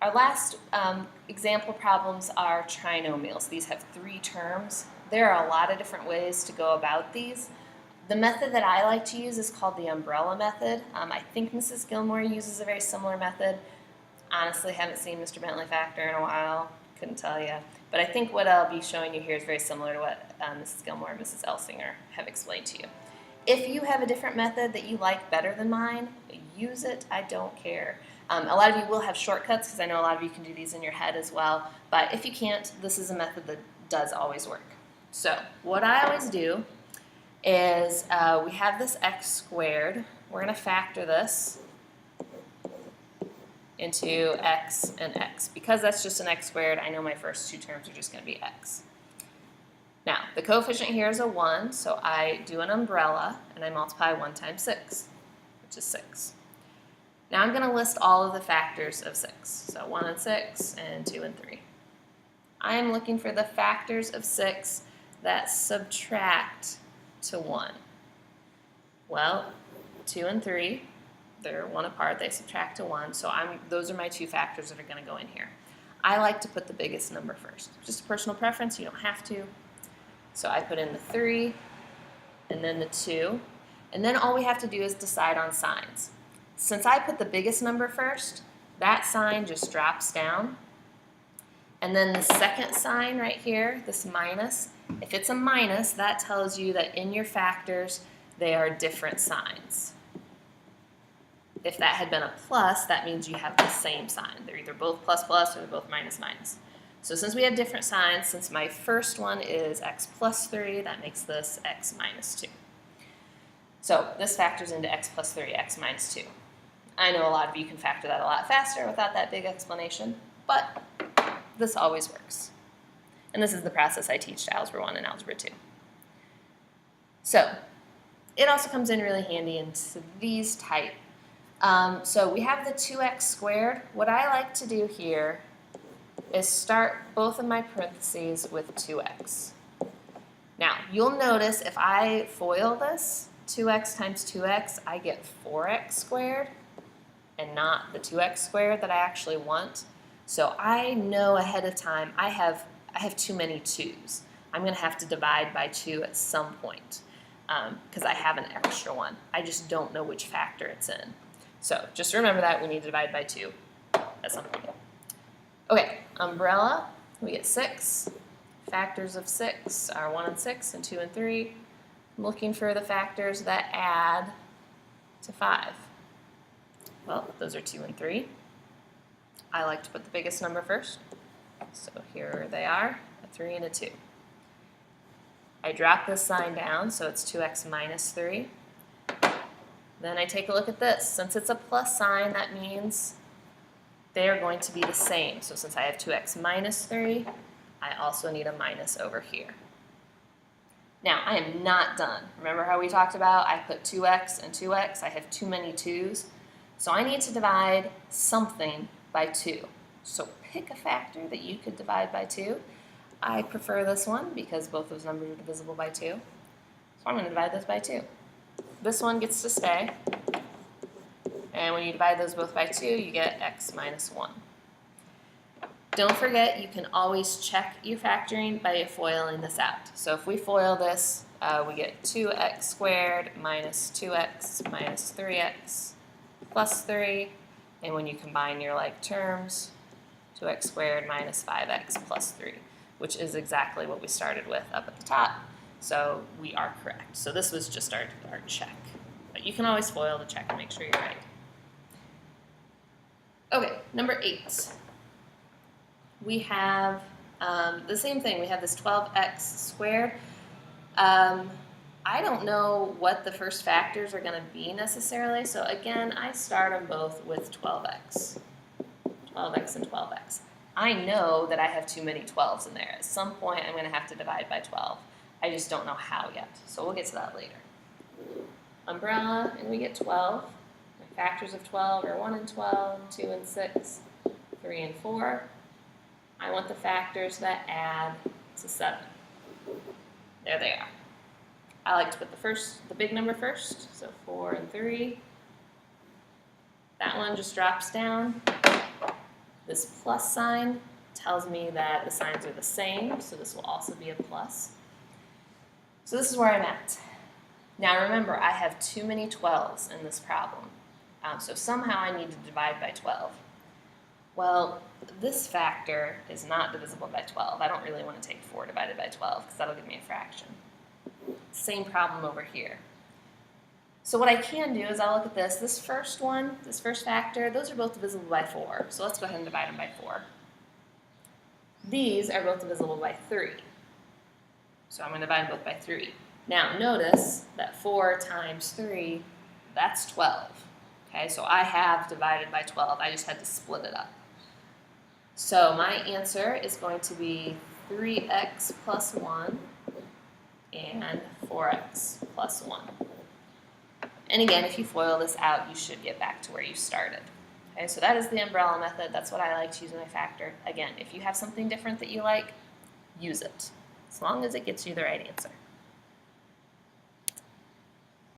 Our last example problems are trinomials. These have 3 terms. There are a lot of different ways to go about these. The method that I like to use is called the umbrella method. I think Mrs. Gilmore uses a very similar method. Honestly, haven't seen Mr. Bentley factor in a while. Couldn't tell you. But I think what I'll be showing you here is very similar to what Mrs. Gilmore and Mrs. Elsinger have explained to you. If you have a different method that you like better than mine, use it. I don't care. A lot of you will have shortcuts because I know a lot of you can do these in your head as well. But if you can't, this is a method that does always work. So what I always do is we have this x squared. We're going to factor this into x and x. Because that's just an x squared, I know my first 2 terms are just going to be x. Now, the coefficient here is a 1, so I do an umbrella, and I multiply 1 times 6, which is 6. Now I'm going to list all of the factors of 6. So 1 and 6, and 2 and 3. I am looking for the factors of 6 that subtract to 1. Well, 2 and 3, they're 1 apart, they subtract to 1, so those are my 2 factors that are going to go in here. I like to put the biggest number first. Just a personal preference, you don't have to. So I put in the 3, and then the 2, and then all we have to do is decide on signs. Since I put the biggest number first, that sign just drops down. And then the second sign right here, this minus, if it's a minus, that tells you that in your factors, they are different signs. If that had been a plus, that means you have the same sign. They're either both plus plus or they're both minus minus. So since we have different signs, since my first one is x plus 3, that makes this x minus 2. So this factors into x plus 3, x minus 2. I know a lot of you can factor that a lot faster without that big explanation, but this always works. And this is the process I teach to Algebra 1 and Algebra 2. So it also comes in really handy into these type. So we have the 2x squared. What I like to do here is start both of my parentheses with 2x. Now, you'll notice if I FOIL this, 2x times 2x, I get 4x squared and not the 2x squared that I actually want. So I know ahead of time I have too many 2's. I'm going to have to divide by 2 at some point because I have an extra one. I just don't know which factor it's in. So just remember that we need to divide by 2 at some point. Okay, umbrella, we get 6. Factors of 6 are 1 and 6 and 2 and 3. I'm looking for the factors that add to 5. Well, those are 2 and 3. I like to put the biggest number first. So here they are, a 3 and a 2. I drop this sign down, so it's 2x minus 3. Then I take a look at this. Since it's a plus sign, that means they are going to be the same. So since I have 2x minus 3, I also need a minus over here. Now, I am not done. Remember how we talked about I put 2x and 2x? I have too many 2's. So I need to divide something by 2. So pick a factor that you could divide by 2. I prefer this one because both those numbers are divisible by 2. So I'm going to divide this by 2. This one gets to stay. And when you divide those both by 2, you get x minus 1. Don't forget, you can always check your factoring by FOILing this out. So if we FOIL this, we get 2x squared minus 2x minus 3x plus 3. And when you combine your like terms, 2x squared minus 5x plus 3, which is exactly what we started with up at the top. So we are correct. So this was just our check. But you can always FOIL to check and make sure you're right. Okay, number 8. We have the same thing. We have this 12x squared. I don't know what the first factors are going to be necessarily, so again, I start them both with 12x. 12x and 12x. I know that I have too many 12's in there. At some point, I'm going to have to divide by 12. I just don't know how yet, so we'll get to that later. Umbrella, and we get 12. My factors of 12 are 1 and 12, 2 and 6, 3 and 4. I want the factors that add to 7. There they are. I like to put the big number first, so 4 and 3. That one just drops down. This plus sign tells me that the signs are the same, so this will also be a plus. So this is where I'm at. Now remember, I have too many 12s in this problem. So somehow I need to divide by 12. Well, this factor is not divisible by 12. I don't really want to take 4 divided by 12 because that'll give me a fraction. Same problem over here. So what I can do is I'll look at this first one, this first factor, those are both divisible by 4. So let's go ahead and divide them by 4. These are both divisible by 3. So I'm going to divide them both by 3. Now notice that 4 times 3, that's 12. Okay, so I have divided by 12. I just had to split it up. So my answer is going to be 3x plus 1 and 4x plus 1. And again, if you FOIL this out, you should get back to where you started. Okay, so that is the umbrella method. That's what I like to use in my factor. Again, if you have something different that you like, use it, as long as it gets you the right answer.